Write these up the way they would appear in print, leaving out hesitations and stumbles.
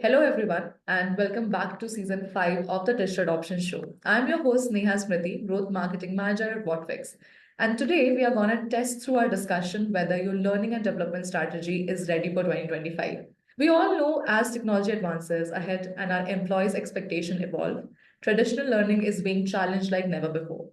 Hello everyone, and welcome back to season 5 of the Digital Adoption Show. I'm your host Neha Smriti, Growth Marketing Manager at Whatfix. And today we are going to test through our discussion whether your learning and development strategy is ready for 2025. We all know as technology advances ahead and our employees' expectations evolve, traditional learning is being challenged like never before.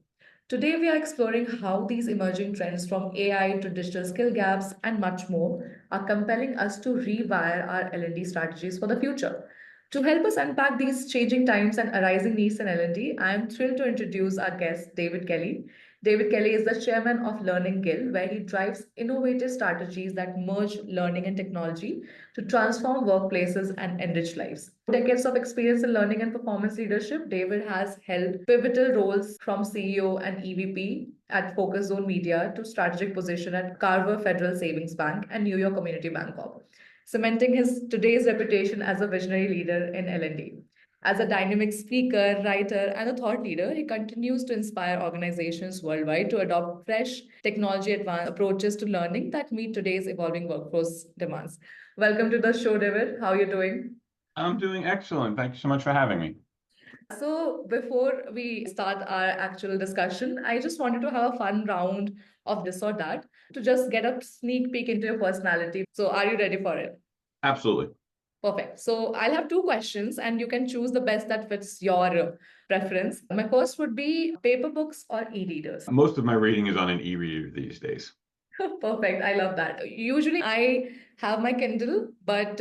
Today, we are exploring how these emerging trends from AI to digital skill gaps and much more are compelling us to rewire our L&D strategies for the future. To help us unpack these changing times and arising needs in L&D, I am thrilled to introduce our guest, David Kelly. David Kelly is the chairman of Learning Guild, where he drives innovative strategies that merge learning and technology to transform workplaces and enrich lives. Decades of experience in learning and performance leadership, David has held pivotal roles from CEO and EVP at Focus Zone Media to strategic position at Carver Federal Savings Bank and New York Community Bank Corp, cementing his today's reputation as a visionary leader in L&D. As a dynamic speaker, writer, and a thought leader, he continues to inspire organizations worldwide to adopt fresh technology advanced approaches to learning that meet today's evolving workforce demands. Welcome to the show, David. How are you doing? I'm doing excellent. Thank you so much for having me. So, before we start our actual discussion, I just wanted to have a fun round of this or that to just get a sneak peek into your personality. So, are you ready for it? Absolutely. Perfect. So I'll have two questions and you can choose the best that fits your preference. My first would be paper books or e-readers. Most of my reading is on an e-reader these days. Perfect. I love that. Usually I have my Kindle, but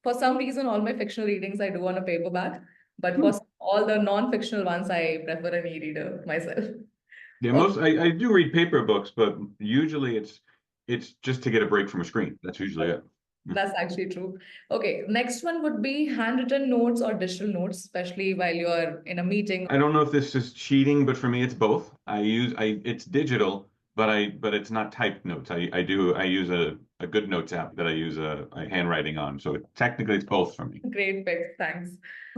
for some reason, all my fictional readings I do on a paperback. But Hmm. for all the non-fictional ones, I prefer an e-reader myself. Yeah, Okay. I do read paper books, but usually it's just to get a break from a screen. That's usually it. That's actually true. Okay, next one would be handwritten notes or digital notes, especially while you're in a meeting. I don't know if this is cheating, but for me it's both. It's digital, but it's not typed notes. I use a good notes app that I use a handwriting on. So technically it's both for me. Great pick, thanks.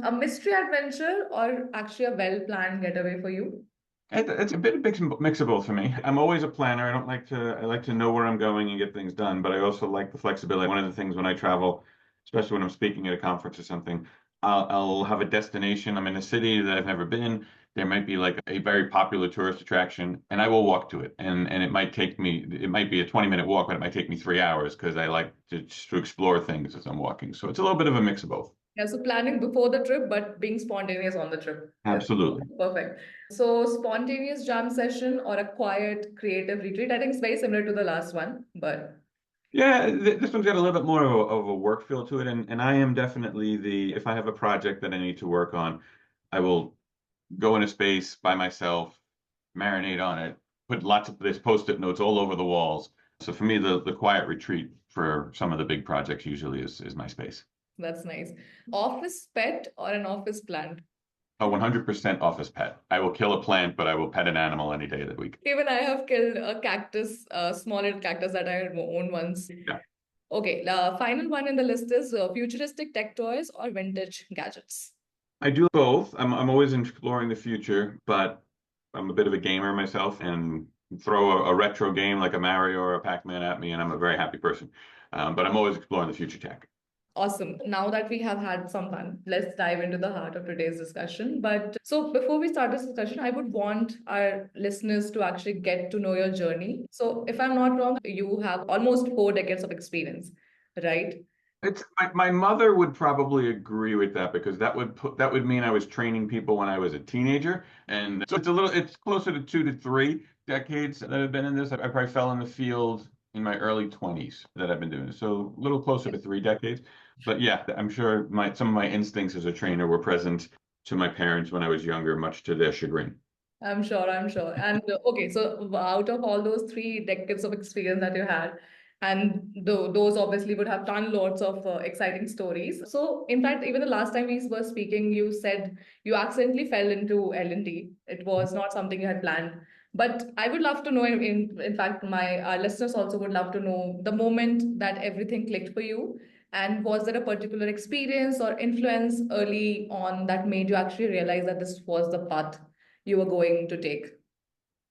A mystery adventure or actually a well-planned getaway for you? It's a bit of mix of both for me. I'm always a planner. I like to know where I'm going and get things done, but I also like the flexibility. One of the things when I travel, especially when I'm speaking at a conference or something, I'll have a destination. I'm in a city that I've never been. There might be like a very popular tourist attraction, and I will walk to it. And it might be a 20-minute walk, but it might take me 3 hours because I like to explore things as I'm walking. So it's a little bit of a mix of both. Yeah, so planning before the trip, but being spontaneous on the trip. Yes, Absolutely. perfect. So spontaneous jam session or a quiet creative retreat. I think it's very similar to the last one, but Yeah, this one's got a little bit more of a work feel to it, and I am definitely if I have a project that I need to work on, I will go in a space by myself, marinate on it, put lots of this post-it notes all over the walls. So for me, the quiet retreat for some of the big projects usually is my space. that's nice. Office pet or an office plant? A 100% office pet. I will kill a plant, but I will pet an animal any day of the week. Even I have killed a cactus, a small little cactus that I owned once. Yeah. Okay, the final one in the list is futuristic tech toys or vintage gadgets. I do both. I'm always exploring the future, but I'm a bit of a gamer myself and throw a retro game like a Mario or a Pac-Man at me, and I'm a very happy person. But I'm always exploring the future tech. Awesome. Now that we have had some fun, let's dive into the heart of today's discussion. But so before we start this discussion, I would want our listeners to actually get to know your journey. So if I'm not wrong, you have almost 4 decades of experience, right? My mother would probably agree with that because that would mean I was training people when I was a teenager, and so it's closer to 2 to 3 decades that I've been in this. I probably fell in the field in my early 20s that I've been doing this, so a little closer to 3 decades. But yeah, I'm sure some of my instincts as a trainer were present to my parents when I was younger, much to their chagrin. I'm sure, I'm sure. And okay, so out of all those 3 decades of experience that you had, and those obviously would have done lots of exciting stories. So, in fact, even the last time we were speaking, you said you accidentally fell into L&D. It was not something you had planned. But I would love to know, in fact, my listeners also would love to know the moment that everything clicked for you. And was there a particular experience or influence early on that made you actually realize that this was the path you were going to take?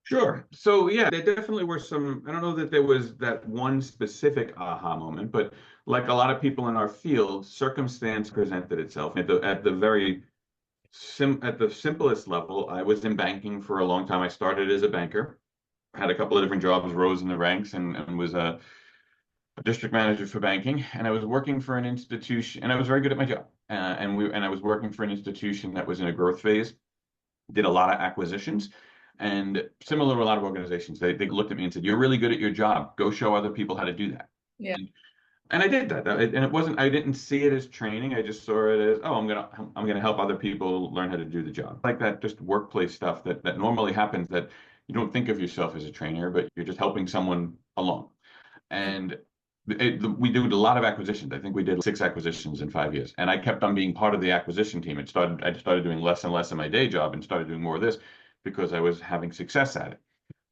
Sure. So yeah, there definitely were some. I don't know that there was that one specific aha moment, but like a lot of people in our field, circumstance presented itself at the simplest level. I was in banking for a long time. I started as a banker, had a couple of different jobs, rose in the ranks, and was a district manager for banking. And I was working for an institution, and I was very good at my job. And I was working for an institution that was in a growth phase, did a lot of acquisitions. And similar to a lot of organizations, they looked at me and said, "You're really good at your job. Go show other people how to do that." Yeah. And I did that. And it wasn't, I didn't see it as training. I just saw it as, oh, I'm gonna help other people learn how to do the job. Like that, just workplace stuff that normally happens, that you don't think of yourself as a trainer, but you're just helping someone along. And we did a lot of acquisitions. I think we did 6 acquisitions in 5 years. And I kept on being part of the acquisition team. I started doing less and less in my day job and started doing more of this because I was having success at it.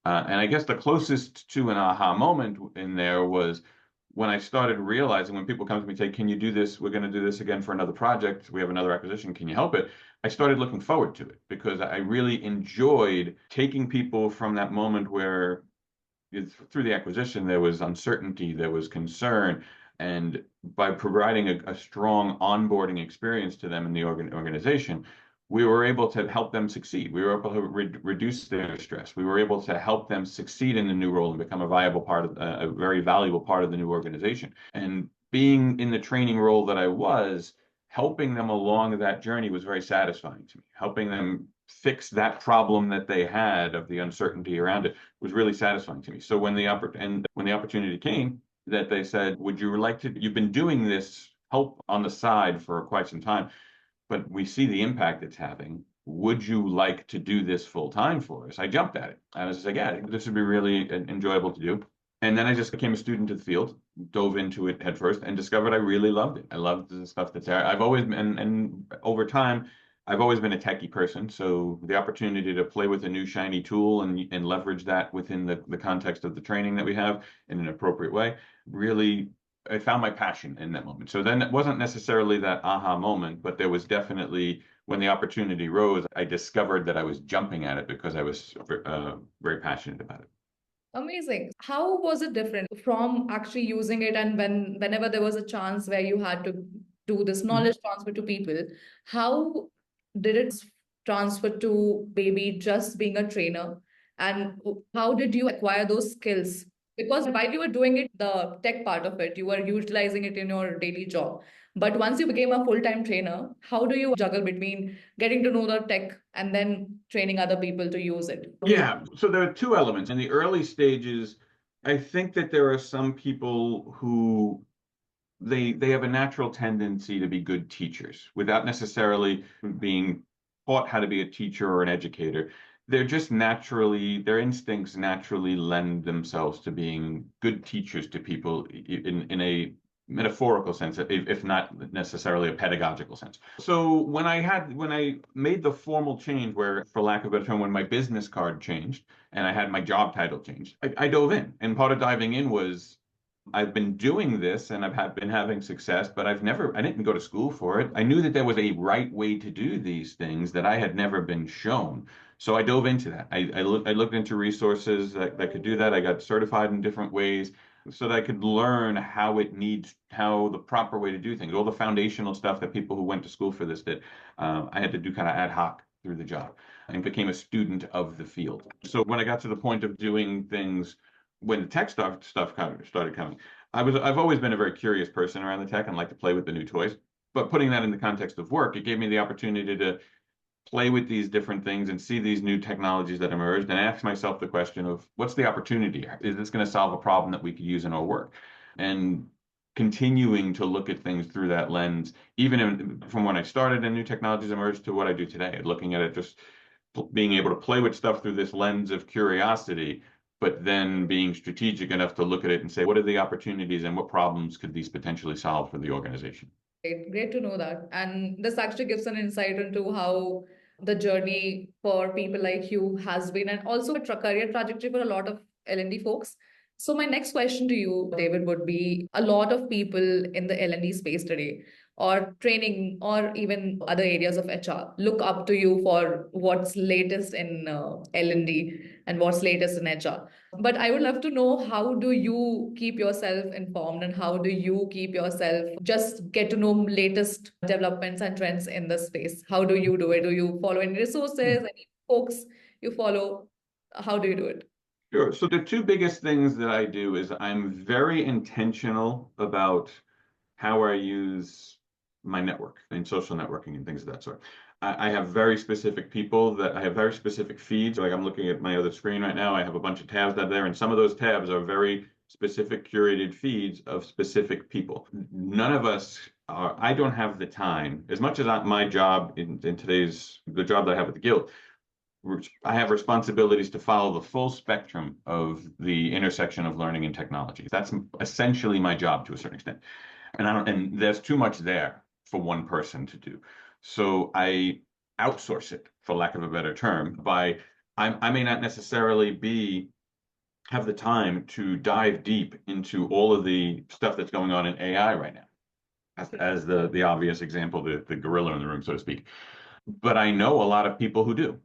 And I guess the closest to an aha moment in there was when I started realizing, when people come to me and say, "Can you do this? We're going to do this again for another project. We have another acquisition. Can you help it?" I started looking forward to it because I really enjoyed taking people from that moment where through the acquisition there was uncertainty, there was concern, and by providing a strong onboarding experience to them in the organization, we were able to help them succeed. We were able to reduce their stress. We were able to help them succeed in the new role and become a viable part of a very valuable part of the new organization. And being in the training role that I was, helping them along that journey was very satisfying to me. Helping them fix that problem that they had of the uncertainty around it was really satisfying to me. So when the opportunity came, that they said, "Would you like to? You've been doing this help on the side for quite some time, but we see the impact it's having. Would you like to do this full time for us?" I jumped at it. I was like, "Yeah, this would be really enjoyable to do." And then I just became a student of the field, dove into it headfirst, and discovered I really loved it. I loved the stuff that's there. I've always been, and over time, I've always been a techie person. So the opportunity to play with a new shiny tool and leverage that within the context of the training that we have in an appropriate way, really, I found my passion in that moment. So then it wasn't necessarily that aha moment, but there was definitely, when the opportunity rose, I discovered that I was jumping at it because I was very passionate about it. Amazing. How was it different from actually using it, and whenever there was a chance where you had to do this Mhm. knowledge transfer to people, how did it transfer to maybe just being a trainer? And how did you acquire those skills? Because while you were doing it, the tech part of it, you were utilizing it in your daily job. But once you became a full-time trainer, how do you juggle between getting to know the tech and then training other people to use it? Yeah, so there are two elements. In the early stages, I think that there are some people who they have a natural tendency to be good teachers without necessarily being taught how to be a teacher or an educator. They're just naturally, their instincts naturally lend themselves to being good teachers to people in a metaphorical sense, if not necessarily a pedagogical sense. So when I made the formal change, where, for lack of a better term, when my business card changed and I had my job title changed, I dove in. And part of diving in was, I've been doing this and been having success, but I didn't go to school for it. I knew that there was a right way to do these things that I had never been shown. So I dove into that. I looked into resources that could do that. I got certified in different ways so that I could learn how the proper way to do things, all the foundational stuff that people who went to school for this did. I had to do kind of ad hoc through the job and became a student of the field. So when I got to the point of doing things, when the tech stuff kind of started coming, I've always been a very curious person around the tech and like to play with the new toys. But putting that in the context of work, it gave me the opportunity to play with these different things and see these new technologies that emerged and ask myself the question of, what's the opportunity here? Is this going to solve a problem that we could use in our work? And continuing to look at things through that lens, from when I started and new technologies emerged to what I do today, looking at it, just being able to play with stuff through this lens of curiosity, but then being strategic enough to look at it and say, what are the opportunities and what problems could these potentially solve for the organization? Great to know that. And this actually gives an insight into how the journey for people like you has been, and also a career trajectory for a lot of L&D folks. So my next question to you, David, would be, a lot of people in the L&D space today, or training, or even other areas of HR, look up to you for what's latest in L&D and what's latest in HR. But I would love to know, how do you keep yourself informed and how do you keep yourself just get to know latest developments and trends in this space? How do you do it? Do you follow any resources, any books you follow? How do you do it? Sure. So the two biggest things that I do is I'm very intentional about how I use my network and social networking and things of that sort. I have very specific people that I have very specific feeds. Like I'm looking at my other screen right now, I have a bunch of tabs out there, and some of those tabs are very specific curated feeds of specific people. None of us are, I don't have the time, as much as my job in today's, the job that I have at the Guild, I have responsibilities to follow the full spectrum of the intersection of learning and technology. That's essentially my job to a certain extent. And there's too much there for one person to do. So I outsource it, for lack of a better term, by I may not necessarily have the time to dive deep into all of the stuff that's going on in AI right now, as the obvious example, the gorilla in the room, so to speak. But I know a lot of people who do.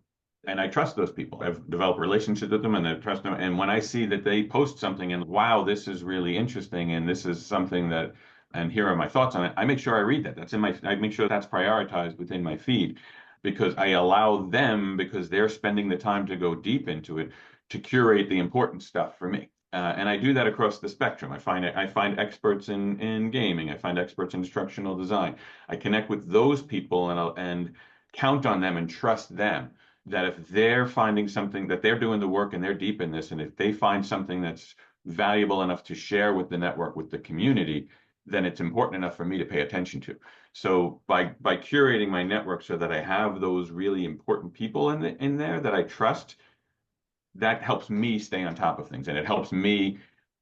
And I trust those people. I've developed relationships with them and I trust them. And when I see that they post something and wow, this is really interesting and this is something that, and here are my thoughts on it, I make sure I read that. I make sure that's prioritized within my feed because I allow them, because they're spending the time to go deep into it, to curate the important stuff for me. And I do that across the spectrum. I find experts in gaming. I find experts in instructional design. I connect with those people and count on them and trust them that if they're finding something that they're doing the work and they're deep in this, and if they find something that's valuable enough to share with the network, with the community, then it's important enough for me to pay attention to. So by curating my network so that I have those really important people in there that I trust, that helps me stay on top of things and it helps me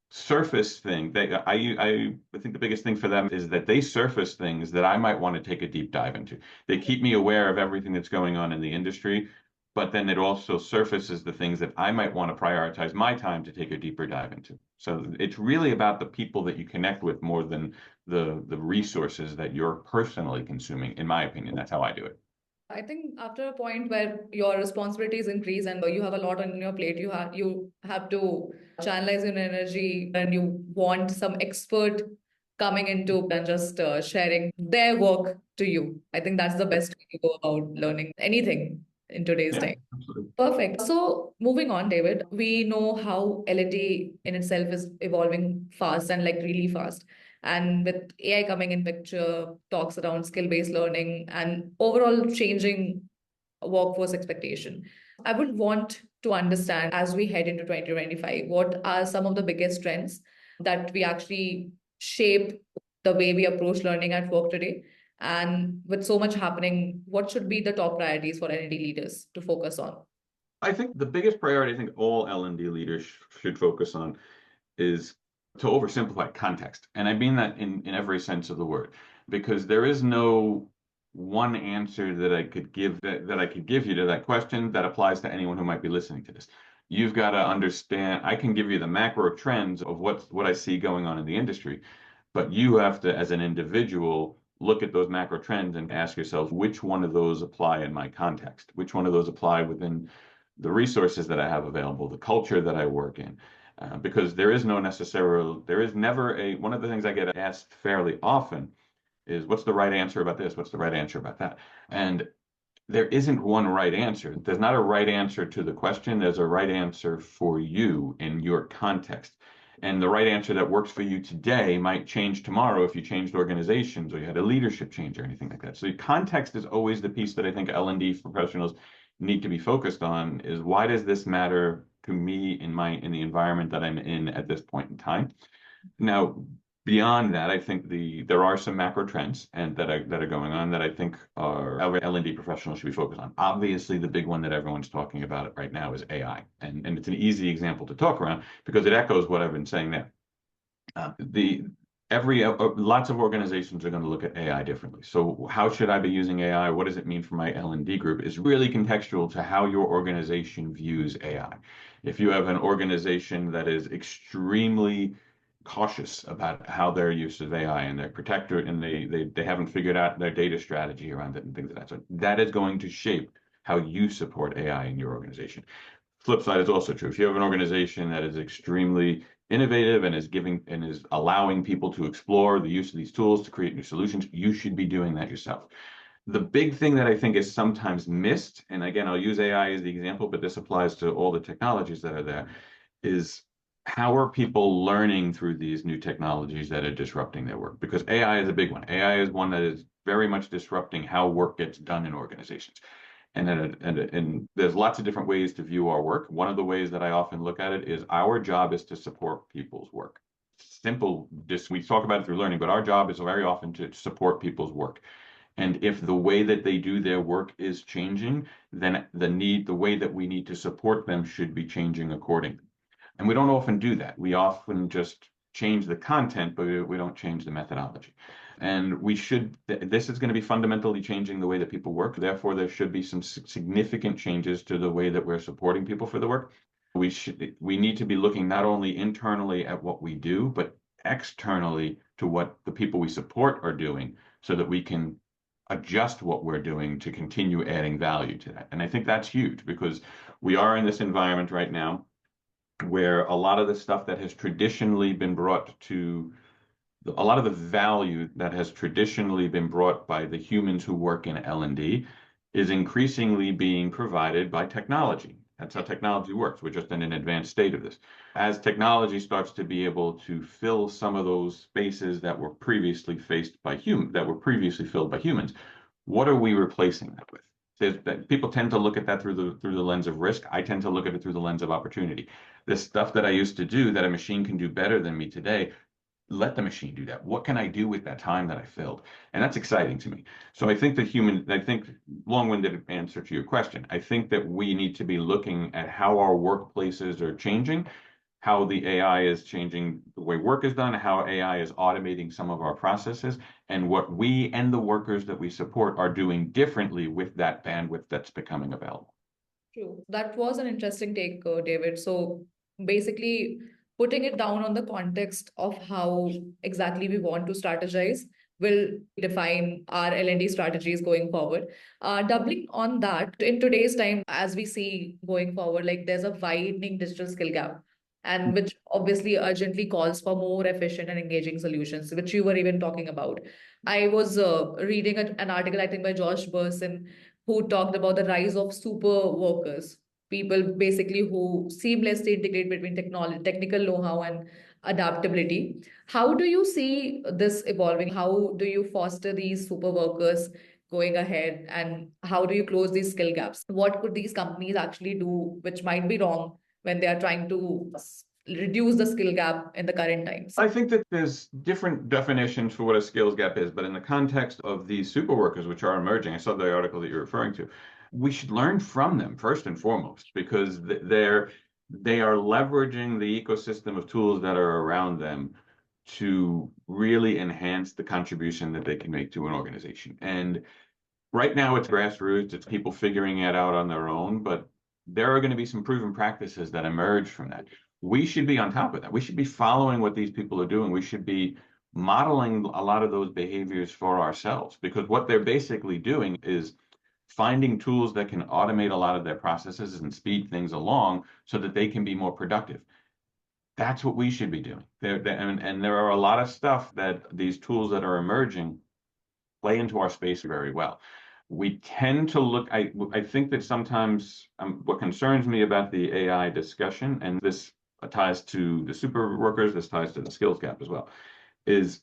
surface thing. I think the biggest thing for them is that they surface things that I might want to take a deep dive into. They keep me aware of everything that's going on in the industry, but then it also surfaces the things that I might want to prioritize my time to take a deeper dive into. So it's really about the people that you connect with more than the resources that you're personally consuming, in my opinion. That's how I do it. I think after a point where your responsibilities increase and you have a lot on your plate, you have to channelize your energy and you want some expert coming into and just sharing their work to you. I think that's the best way to go about learning anything in today's Yeah, time. absolutely. Perfect. So moving on, David, we know how L&D in itself is evolving fast and like really fast. And with AI coming in picture, talks around skill-based learning and overall changing workforce expectation. I would want to understand as we head into 2025, what are some of the biggest trends that we actually shape the way we approach learning at work today? And with so much happening, what should be the top priorities for L&D leaders to focus on? I think the biggest priority I think all L&D leaders should focus on is to oversimplify context. And I mean that in every sense of the word, because there is no one answer that I could give that I could give you to that question that applies to anyone who might be listening to this. You've got to understand, I can give you the macro trends of what I see going on in the industry, but you have to, as an individual, look at those macro trends and ask yourself which one of those apply in my context, which one of those apply within the resources that I have available, the culture that I work in. Because there is never one of the things I get asked fairly often is what's the right answer about this? What's the right answer about that? And there isn't one right answer. There's not a right answer to the question. There's a right answer for you in your context. And the right answer that works for you today might change tomorrow if you changed organizations or you had a leadership change or anything like that. So context is always the piece that I think L&D professionals need to be focused on is why does this matter to me in the environment that I'm in at this point in time? Now, beyond that, I think there are some macro trends and that are going on that I think are L&D professionals should be focused on. Obviously, the big one that everyone's talking about right now is AI, and it's an easy example to talk around because it echoes what I've been saying there. The lots of organizations are going to look at AI differently. So how should I be using AI? What does it mean for my L&D group? Is really contextual to how your organization views AI. If you have an organization that is extremely cautious about how their use of AI and they're protector and they haven't figured out their data strategy around it and things like that. So that is going to shape how you support AI in your organization. Flip side is also true. If you have an organization that is extremely innovative and is giving and is allowing people to explore the use of these tools to create new solutions, you should be doing that yourself. The big thing that I think is sometimes missed, and again, I'll use AI as the example, but this applies to all the technologies that are there, is how are people learning through these new technologies that are disrupting their work? Because AI is a big one. AI is one that is very much disrupting how work gets done in organizations. And there's lots of different ways to view our work. One of the ways that I often look at it is our job is to support people's work. Simple, just we talk about it through learning, but our job is very often to support people's work. And if the way that they do their work is changing, then the way that we need to support them should be changing accordingly. And we don't often do that. We often just change the content, but we don't change the methodology. And this is going to be fundamentally changing the way that people work. Therefore, there should be some significant changes to the way that we're supporting people for the work. We need to be looking not only internally at what we do, but externally to what the people we support are doing so that we can adjust what we're doing to continue adding value to that. And I think that's huge because we are in this environment right now where a lot of the stuff that has traditionally been brought to a lot of the value that has traditionally been brought by the humans who work in L&D is increasingly being provided by technology. That's how technology works. We're just in an advanced state of this. As technology starts to be able to fill some of those spaces that were previously filled by humans, what are we replacing that with? People tend to look at that through the lens of risk. I tend to look at it through the lens of opportunity. This stuff that I used to do that a machine can do better than me today, let the machine do that. What can I do with that time that I filled? And that's exciting to me. So I think long-winded answer to your question, I think that we need to be looking at how our workplaces are changing, how the AI is changing the way work is done, how AI is automating some of our processes, and what we and the workers that we support are doing differently with that bandwidth that's becoming available. True. That was an interesting take, David. So basically, putting it down on the context of how exactly we want to strategize will define our L&D strategies going forward. Doubling on that, in today's time, as we see going forward, like there's a widening digital skill gap, and which obviously urgently calls for more efficient and engaging solutions, which you were even talking about. I was reading an article, I think, by Josh Bersin, who talked about the rise of super workers, people basically who seamlessly integrate between technology, technical know-how and adaptability. How do you see this evolving? How do you foster these super workers going ahead? And how do you close these skill gaps? What could these companies actually do, which might be wrong when they are trying to reduce the skill gap in the current times? I think that there's different definitions for what a skills gap is, but in the context of these super workers, which are emerging, I saw the article that you're referring to, we should learn from them first and foremost, because they are leveraging the ecosystem of tools that are around them to really enhance the contribution that they can make to an organization. And right now it's grassroots, it's people figuring it out on their own, but there are going to be some proven practices that emerge from that. We should be on top of that. We should be following what these people are doing. We should be modeling a lot of those behaviors for ourselves, because what they're basically doing is finding tools that can automate a lot of their processes and speed things along so that they can be more productive. That's what we should be doing. And there are a lot of stuff that these tools that are emerging play into our space very well. We tend to I think that sometimes what concerns me about the AI discussion, and this ties to the super workers, this ties to the skills gap as well, is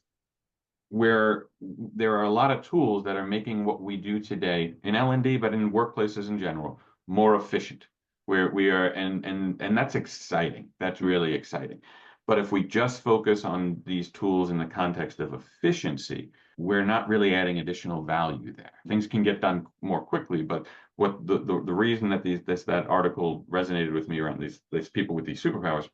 where there are a lot of tools that are making what we do today in L&D, but in workplaces in general, more efficient. Where we are, and that's exciting. That's really exciting. But if we just focus on these tools in the context of efficiency, we're not really adding additional value there. Things can get done more quickly, but what the reason that that article resonated with me around these people with these superpowers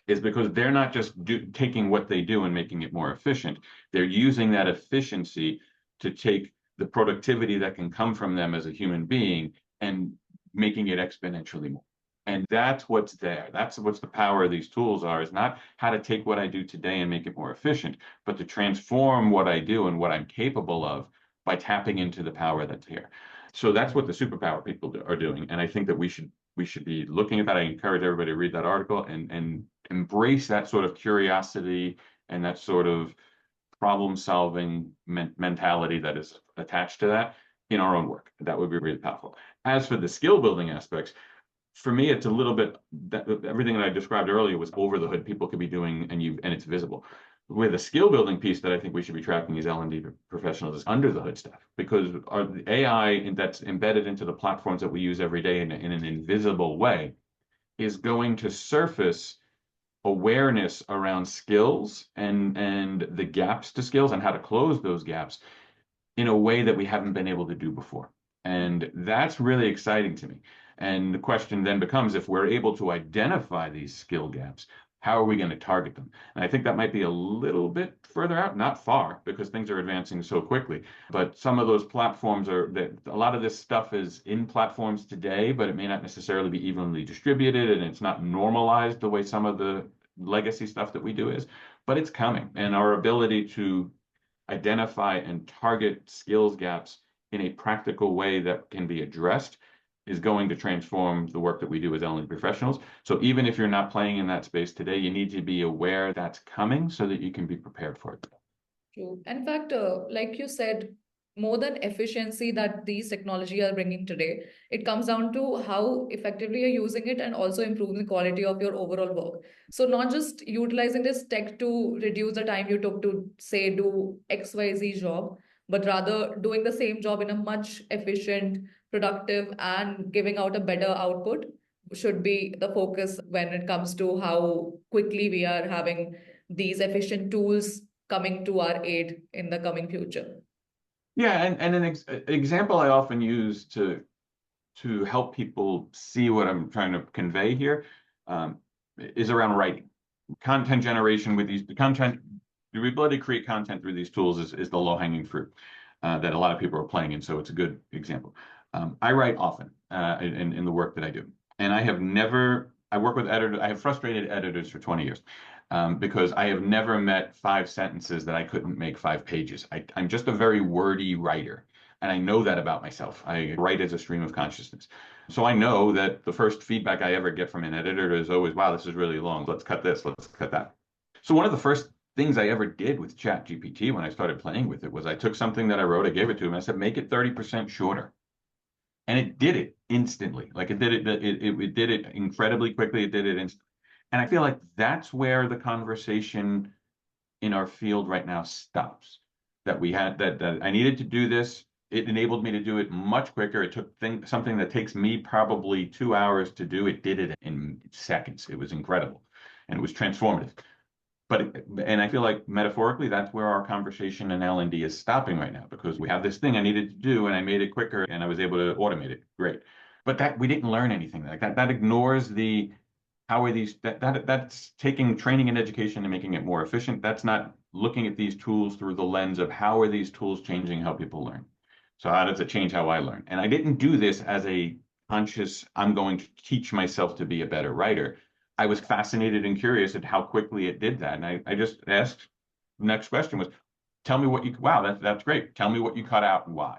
is because they're not just taking what they do and making it more efficient. They're using that efficiency to take the productivity that can come from them as a human being and making it exponentially more. And that's what's there. That's what's the power of these tools is not how to take what I do today and make it more efficient, but to transform what I do and what I'm capable of by tapping into the power that's here. So that's what the superpower people are doing. And I think that we should We should be looking at that. I encourage everybody to read that article and embrace that sort of curiosity and that sort of problem solving mentality that is attached to that in our own work. That would be really powerful. As for the skill building aspects, for me, it's a little bit that everything that I described earlier was over the hood. People could be doing, and it's visible. With a skill building piece that I think we should be tracking as L&D professionals is under the hood stuff, because our the AI that's embedded into the platforms that we use every day in an invisible way is going to surface awareness around skills and the gaps to skills and how to close those gaps in a way that we haven't been able to do before. And that's really exciting to me. And the question then becomes, if we're able to identify these skill gaps, how are we going to target them? And I think that might be a little bit further out, not far, because things are advancing so quickly. But some of those platforms are that a lot of this stuff is in platforms today, but it may not necessarily be evenly distributed and it's not normalized the way some of the legacy stuff that we do is, but it's coming. And our ability to identify and target skills gaps in a practical way that can be addressed is going to transform the work that we do as L&D professionals. So even if you're not playing in that space today, you need to be aware that's coming so that you can be prepared for it. True. In fact, like you said, more than efficiency that these technology are bringing today, it comes down to how effectively you're using it and also improving the quality of your overall work. So not just utilizing this tech to reduce the time you took to say do XYZ job, but rather doing the same job in a much efficient, productive, and giving out a better output should be the focus when it comes to how quickly we are having these efficient tools coming to our aid in the coming future. Yeah, and an example I often use to help people see what I'm trying to convey here is around writing. Content generation with these the ability to create content through these tools is the low-hanging fruit that a lot of people are playing in. So it's a good example. I write often in the work that I do, and I work with editors. I have frustrated editors for 20 years. Because I have never met 5 sentences that I couldn't make 5 pages. I'm just a very wordy writer, and I know that about myself. I write as a stream of consciousness. So I know that the first feedback I ever get from an editor is always, wow, this is really long. Let's cut this, let's cut that. So one of the first things I ever did with ChatGPT when I started playing with it was I took something that I wrote, I gave it to him, I said, make it 30% shorter. And it did it instantly. Like it did it incredibly quickly. It did it instantly. And I feel like that's where the conversation in our field right now stops. That we had that I needed to do this. It enabled me to do it much quicker. It took something that takes me probably 2 hours to do. It did it in seconds. It was incredible, and it was transformative. And I feel like metaphorically, that's where our conversation in L&D is stopping right now, because we have this thing I needed to do and I made it quicker and I was able to automate it. Great. But that we didn't learn anything like that. That ignores the how are these that's taking training and education and making it more efficient. That's not looking at these tools through the lens of how are these tools changing how people learn. So how does it change how I learn? And I didn't do this as a conscious, I'm going to teach myself to be a better writer. I was fascinated and curious at how quickly it did that. And I just asked, the next question was, tell me what wow, that's great. Tell me what you cut out and why.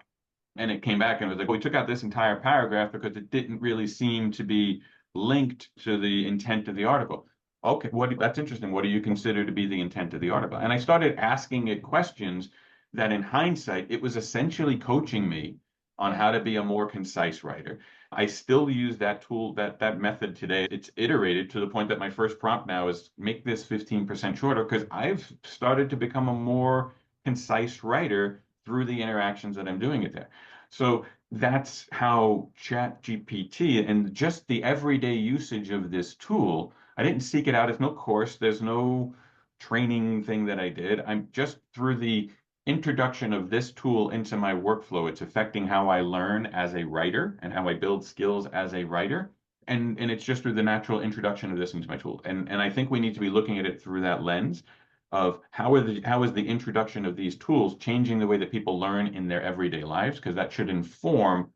And it came back and it was like, well, we took out this entire paragraph because it didn't really seem to be linked to the intent of the article. Okay, that's interesting. What do you consider to be the intent of the article? And I started asking it questions that in hindsight, it was essentially coaching me on how to be a more concise writer. I still use that tool, that method today. It's iterated to the point that my first prompt now is make this 15% shorter, because I've started to become a more concise writer through the interactions that I'm doing it there. So that's how ChatGPT and just the everyday usage of this tool, I didn't seek it out. There's no course, there's no training thing that I did. I'm just through the introduction of this tool into my workflow, it's affecting how I learn as a writer and how I build skills as a writer. And it's just through the natural introduction of this into my tool. And I think we need to be looking at it through that lens of how is the introduction of these tools changing the way that people learn in their everyday lives, because that should inform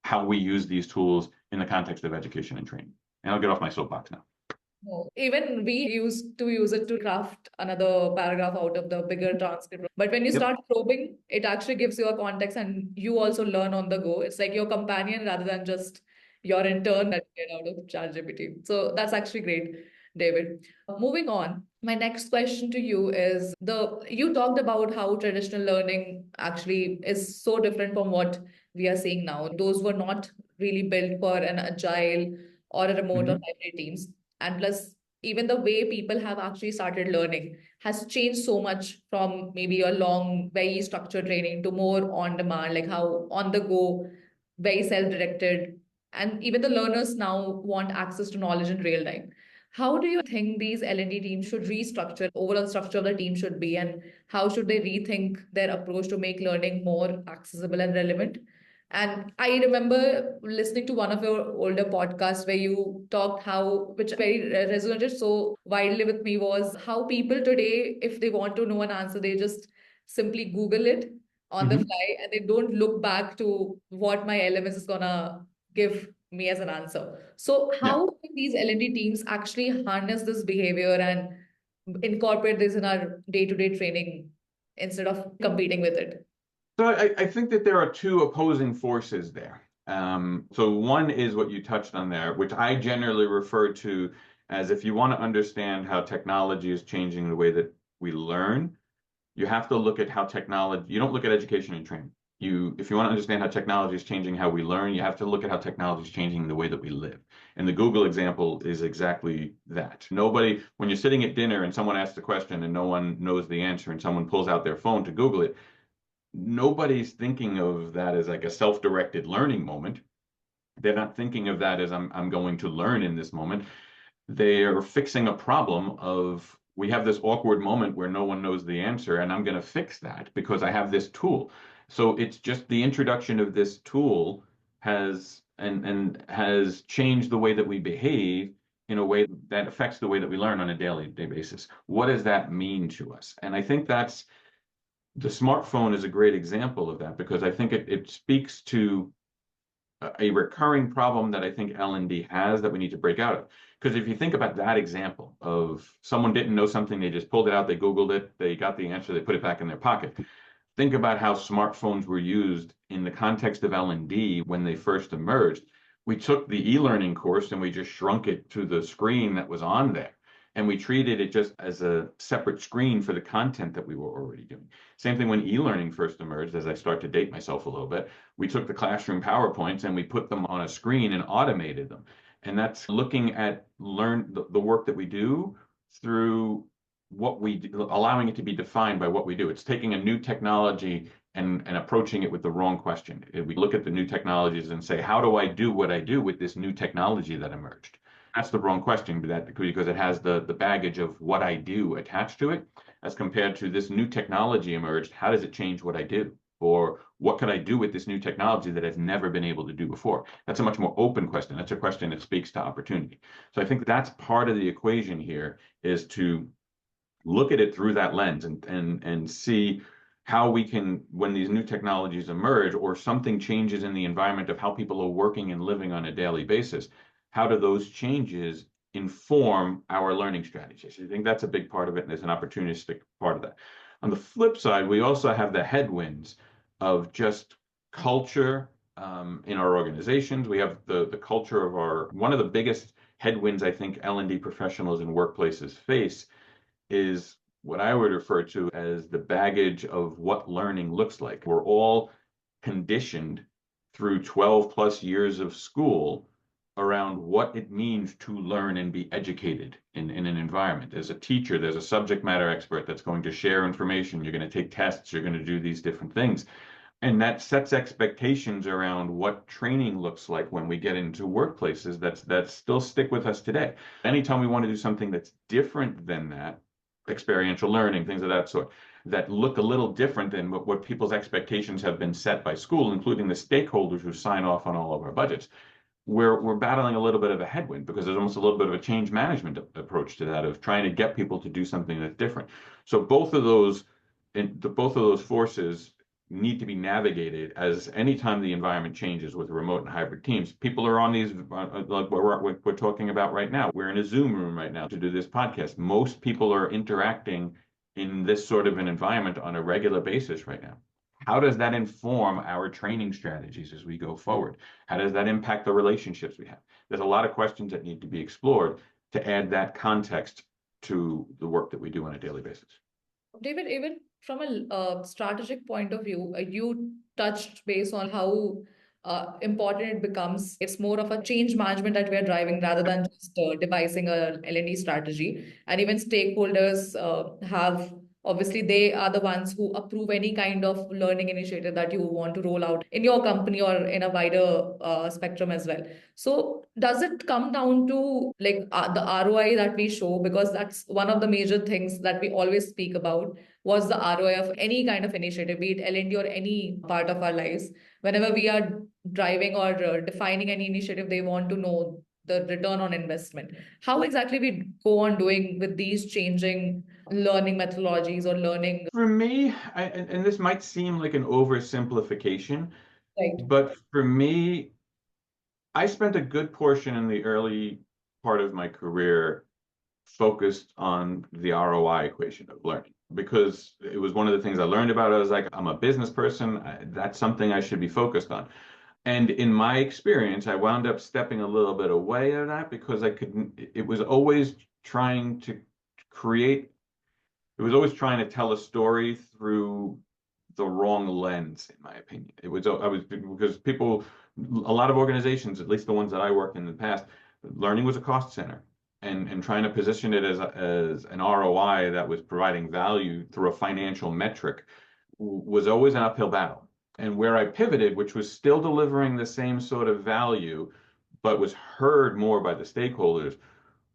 how we use these tools in the context of education and training. And I'll get off my soapbox now. No. Even we used to use it to craft another paragraph out of the bigger transcript. But when you Yep. start probing, it actually gives you a context and you also learn on the go. It's like your companion rather than just your intern that you get out of ChatGPT. So that's actually great, David. Moving on, my next question to you is the you talked about how traditional learning actually is so different from what we are seeing now. Those were not really built for an agile or a remote or Hmm. hybrid teams. And plus, even the way people have actually started learning has changed so much from maybe a long, very structured training to more on demand, like how on the go, very self directed. And even the learners now want access to knowledge in real time. How do you think these L&D teams should restructure, overall structure of the team should be, and how should they rethink their approach to make learning more accessible and relevant? And I remember listening to one of your older podcasts where you talked how, which very resonated so widely with me, was how people today, if they want to know an answer, they just simply Google it on the Hmm. fly and they don't look back to what my LMS is gonna give me as an answer. So Yeah. how can these L&D teams actually harness this behavior and incorporate this in our day-to-day training instead of competing with it? So I think that there are two opposing forces there. So one is what you touched on there, which I generally refer to as if you want to understand how technology is changing the way that we learn, you have to look at how technology, you don't look at education and training. If you want to understand how technology is changing how we learn, you have to look at how technology is changing the way that we live. And the Google example is exactly that. Nobody, when you're sitting at dinner and someone asks a question and no one knows the answer and someone pulls out their phone to Google it, nobody's thinking of that as like a self-directed learning moment. They're not thinking of that as I'm going to learn in this moment. They're fixing a problem of we have this awkward moment where no one knows the answer, and I'm going to fix that because I have this tool. So it's just the introduction of this tool and has changed the way that we behave in a way that affects the way that we learn on a daily day basis. What does that mean to us? And I think that's the smartphone is a great example of that because I think it speaks to a recurring problem that I think L&D has that we need to break out of. Because if you think about that example of someone didn't know something, they just pulled it out, they Googled it, they got the answer, they put it back in their pocket. Think about how smartphones were used in the context of L&D when they first emerged. We took the e-learning course and we just shrunk it to the screen that was on there. And we treated it just as a separate screen for the content that we were already doing. Same thing when e-learning first emerged, as I start to date myself a little bit, we took the classroom PowerPoints and we put them on a screen and automated them. And that's looking at the work that we do through what we do, allowing it to be defined by what we do. It's taking a new technology and approaching it with the wrong question. We look at the new technologies and say, how do I do what I do with this new technology that emerged? That's the wrong question, because it has the baggage of what I do attached to it, as compared to this new technology emerged. How does it change what I do? Or what could I do with this new technology that I've never been able to do before? That's a much more open question. That's a question that speaks to opportunity. So I think that's part of the equation here is to look at it through that lens and see how we can, when these new technologies emerge or something changes in the environment of how people are working and living on a daily basis, how do those changes inform our learning strategies? I think that's a big part of it, and there's an opportunistic part of that. On the flip side, we also have the headwinds of just culture in our organizations. We have the culture of one of the biggest headwinds I think L&D professionals in workplaces face is what I would refer to as the baggage of what learning looks like. We're all conditioned through 12 plus years of school around what it means to learn and be educated in an environment. As a teacher, there's a subject matter expert that's going to share information. You're going to take tests, you're going to do these different things. And that sets expectations around what training looks like when we get into workplaces that still stick with us today. Anytime we want to do something that's different than that, experiential learning, things of that sort, that look a little different than what people's expectations have been set by school, including the stakeholders who sign off on all of our budgets. We're battling a little bit of a headwind because there's almost a little bit of a change management approach to that of trying to get people to do something that's different. So both of those forces need to be navigated as anytime the environment changes with remote and hybrid teams. People are on these, like we're talking about right now. We're in a Zoom room right now to do this podcast. Most people are interacting in this sort of an environment on a regular basis right now. How does that inform our training strategies as we go forward? How does that impact the relationships we have? There's a lot of questions that need to be explored to add that context to the work that we do on a daily basis. David, even from a strategic point of view, you touched base on how important it becomes. It's more of a change management that we are driving rather than just devising a L&D strategy. And even stakeholders have, obviously, they are the ones who approve any kind of learning initiative that you want to roll out in your company or in a wider spectrum as well. So does it come down to like the ROI that we show? Because that's one of the major things that we always speak about was the ROI of any kind of initiative, be it L&D or any part of our lives. Whenever we are driving or defining any initiative, they want to know the return on investment. How exactly we go on doing with these changing learning methodologies or learning? For me, and this might seem like an oversimplification, Right. but for me, I spent a good portion in the early part of my career focused on the ROI equation of learning because it was one of the things I learned about. I was like, I'm a business person. That's something I should be focused on. And in my experience, I wound up stepping a little bit away of that because I couldn't, it was always trying to create, it was always trying to tell a story through the wrong lens, in my opinion. I was because people, a lot of organizations, at least the ones that I worked in the past, learning was a cost center. And trying to position it as an ROI that was providing value through a financial metric was always an uphill battle. And where I pivoted, which was still delivering the same sort of value, but was heard more by the stakeholders,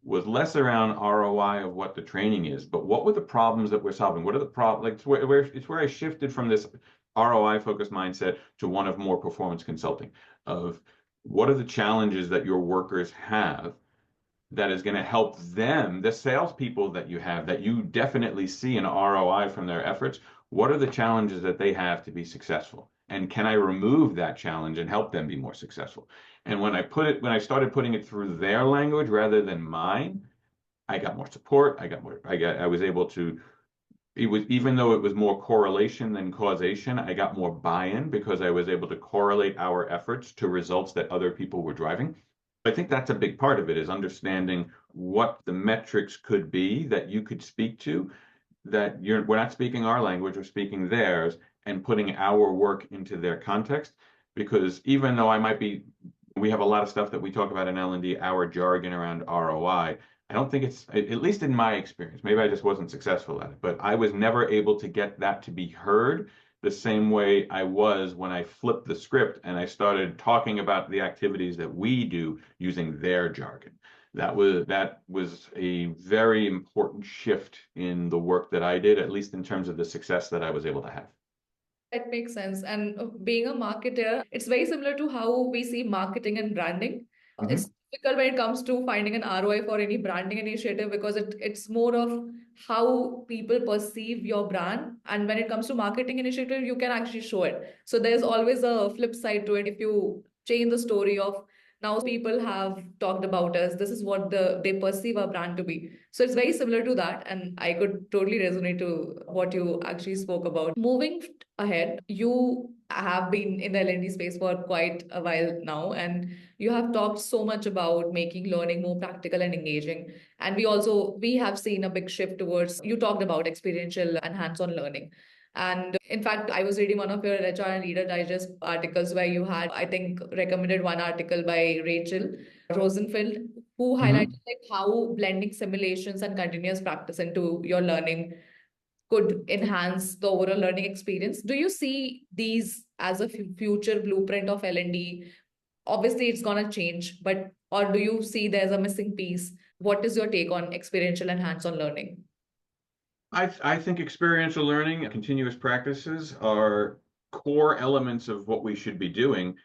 was less around ROI of what the training is, but what were the problems that we're solving? What are the problems? Like it's where I shifted from this ROI focused mindset to one of more performance consulting of what are the challenges that your workers have that is going to help them, the salespeople that you have, that you definitely see an ROI from their efforts. What are the challenges that they have to be successful? And can I remove that challenge and help them be more successful? And when I started putting it through their language rather than mine, I got more support. I was able to, it was, even though it was more correlation than causation, I got more buy-in because I was able to correlate our efforts to results that other people were driving. I think that's a big part of it is understanding what the metrics could be that you could speak to, that we're not speaking our language, we're speaking theirs and putting our work into their context. Because even though we have a lot of stuff that we talk about in L&D, our jargon around ROI. I don't think it's, at least in my experience, maybe I just wasn't successful at it, but I was never able to get that to be heard the same way I was when I flipped the script and I started talking about the activities that we do using their jargon. That was a very important shift in the work that I did, at least in terms of the success that I was able to have. That makes sense. And being a marketer, it's very similar to how we see marketing and branding. It's Mhm. difficult when it comes to finding an ROI for any branding initiative because it's more of how people perceive your brand. And when it comes to marketing initiative, you can actually show it. So there's always a flip side to it. If you change the story of now people have talked about us, this is what they perceive our brand to be. So it's very similar to that. And I could totally resonate to what you actually spoke about. Moving ahead, you have been in the L&D space for quite a while now, and you have talked so much about making learning more practical and engaging. And we have seen a big shift towards, you talked about experiential and hands-on learning. And in fact, I was reading one of your HR and Reader Digest articles where you had, I think, recommended one article by Rachel Rosenfeld, who highlighted Mhm. like how blending simulations and continuous practice into your learning could enhance the overall learning experience. Do you see these as a future blueprint of L&D? Obviously, it's going to change, but or do you see there's a missing piece? What is your take on experiential and hands-on learning? I think experiential learning, continuous practices are core elements of what we should be doing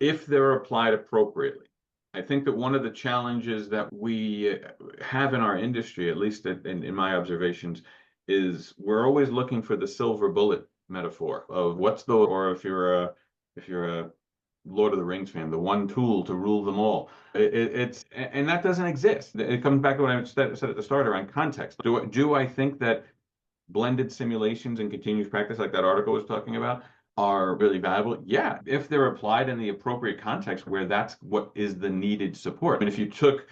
if they're applied appropriately. I think that one of the challenges that we have in our industry, at least in my observations, is we're always looking for the silver bullet metaphor of or if you're a Lord of the Rings fan, the one tool to rule them all. And that doesn't exist. It comes back to what I said at the start around context. Do I think that blended simulations and continuous practice, like that article was talking about, are really valuable. Yeah, if they're applied in the appropriate context where that's what is the needed support. And if you took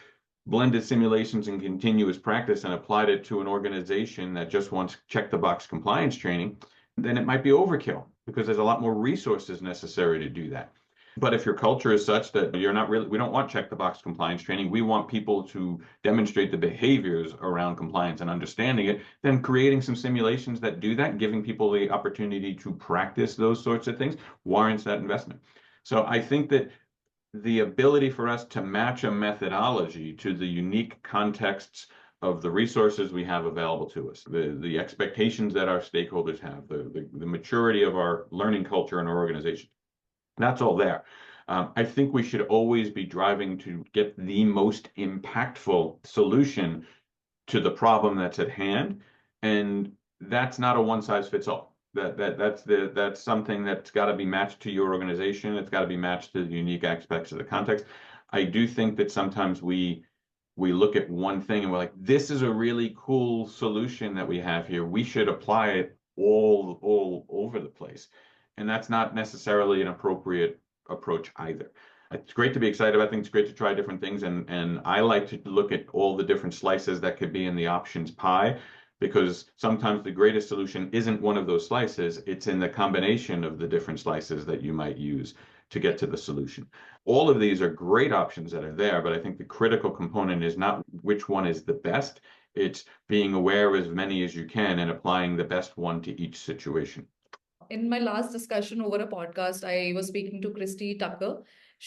blended simulations and continuous practice and applied it to an organization that just wants check the box compliance training, then it might be overkill because there's a lot more resources necessary to do that. But if your culture is such that you're not really, we don't want check the box compliance training. We want people to demonstrate the behaviors around compliance and understanding it, then creating some simulations that do that, giving people the opportunity to practice those sorts of things warrants that investment. So I think that the ability for us to match a methodology to the unique contexts of the resources we have available to us, the expectations that our stakeholders have, the maturity of our learning culture and our organization. That's all there. I think we should always be driving to get the most impactful solution to the problem that's at hand, and that's not a one size fits all. That's something that's got to be matched to your organization. It's got to be matched to the unique aspects of the context. I do think that sometimes we look at one thing and we're like, this is a really cool solution that we have here. We should apply it all over the place. And that's not necessarily an appropriate approach either. It's great to be excited. I think it's great to try different things. And I like to look at all the different slices that could be in the options pie, because sometimes the greatest solution isn't one of those slices. It's in the combination of the different slices that you might use to get to the solution. All of these are great options that are there, but I think the critical component is not which one is the best. It's being aware of as many as you can and applying the best one to each situation. In my last discussion over a podcast, I was speaking to Christy Tucker.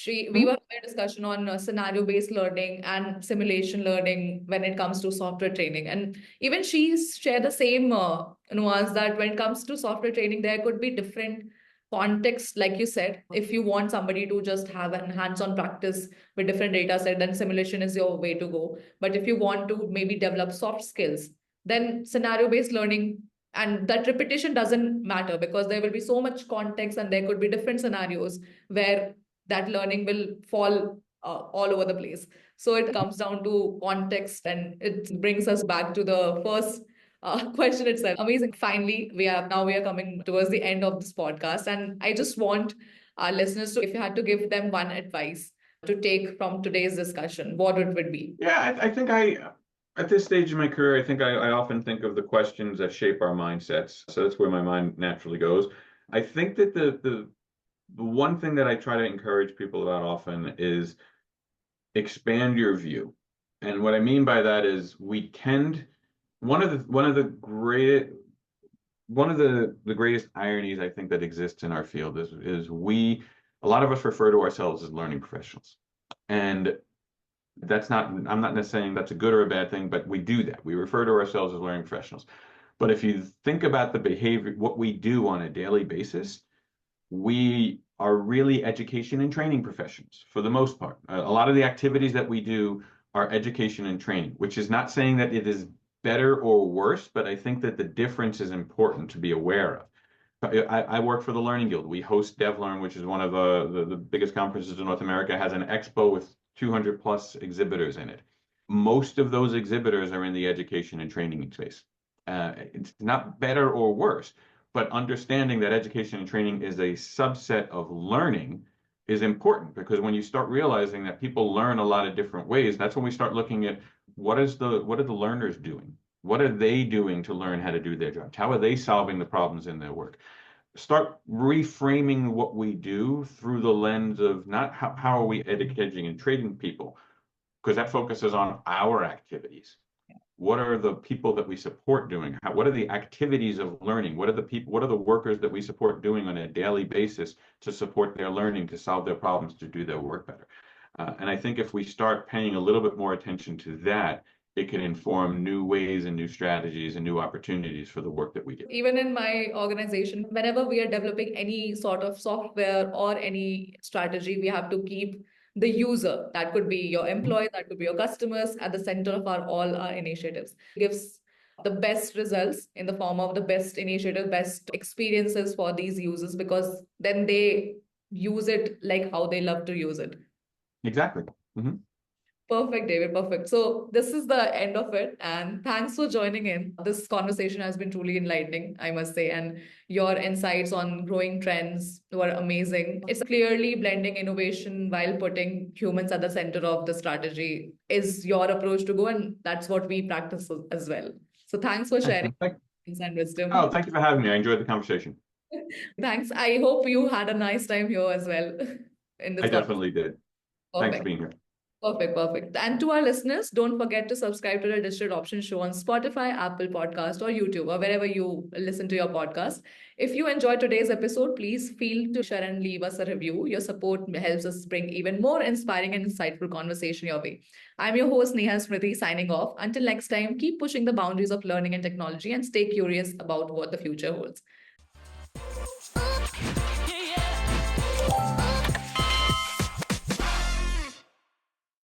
We Mhm. were having a discussion on scenario-based learning and simulation learning when it comes to software training. And even she shared the same nuance that when it comes to software training, there could be different contexts, like you said. If you want somebody to just have an hands-on practice with different data set, then simulation is your way to go. But if you want to maybe develop soft skills, then scenario-based learning, and that repetition doesn't matter because there will be so much context and there could be different scenarios where that learning will fall all over the place. So it comes down to context, and it brings us back to the first question itself. Amazing. Finally, we are coming towards the end of this podcast, and I just want our listeners to, if you had to give them one advice to take from today's discussion, what it would be? Yeah, I think at this stage of my career, I think I often think of the questions that shape our mindsets. So that's where my mind naturally goes. I think that the one thing that I try to encourage people about often is expand your view. And what I mean by that is we tend one of the greatest ironies I think that exists in our field is a lot of us refer to ourselves as learning professionals. And that's not, I'm not necessarily saying that's a good or a bad thing, but we do that. We refer to ourselves as learning professionals. But if you think about the behavior, what we do on a daily basis, we are really education and training professions for the most part. A lot of the activities that we do are education and training, which is not saying that it is better or worse, but I think that the difference is important to be aware of. I work for the Learning Guild. We host DevLearn, which is one of the biggest conferences in North America, has an expo with 200 plus exhibitors in it. Most of those exhibitors are in the education and training space. It's not better or worse, but understanding that education and training is a subset of learning is important, because when you start realizing that people learn a lot of different ways, that's when we start looking at what are the learners doing? What are they doing to learn how to do their jobs? How are they solving the problems in their work? Start reframing what we do through the lens of not how are we educating and training people, because that focuses on our activities. What are the people that we support doing? What are the activities of learning? What are the workers that we support doing on a daily basis to support their learning, to solve their problems, to do their work better? And I think if we start paying a little bit more attention to that, it can inform new ways and new strategies and new opportunities for the work that we do. Even in my organization, whenever we are developing any sort of software or any strategy, we have to keep the user, that could be your employee, that could be your customers, at the center of all our initiatives. It gives the best results in the form of the best initiative, best experiences for these users, because then they use it like how they love to use it. Exactly. Mm-hmm. Perfect, David. Perfect. So this is the end of it. And thanks for joining in. This conversation has been truly enlightening, I must say. And your insights on growing trends were amazing. It's clearly blending innovation while putting humans at the center of the strategy is your approach to go. And that's what we practice as well. So thanks for sharing Excellent. and wisdom. Oh, thank you for having me. I enjoyed the conversation. Thanks. I hope you had a nice time here as well in this I conversation. definitely did. Thanks for Perfect. being here. Perfect, perfect. And to our listeners, don't forget to subscribe to the Digital Option Show on Spotify, Apple Podcast, or YouTube, or wherever you listen to your podcast. If you enjoyed today's episode, please feel to share and leave us a review. Your support helps us bring even more inspiring and insightful conversation your way. I'm your host, Neha Smriti, signing off. Until next time, keep pushing the boundaries of learning and technology and stay curious about what the future holds.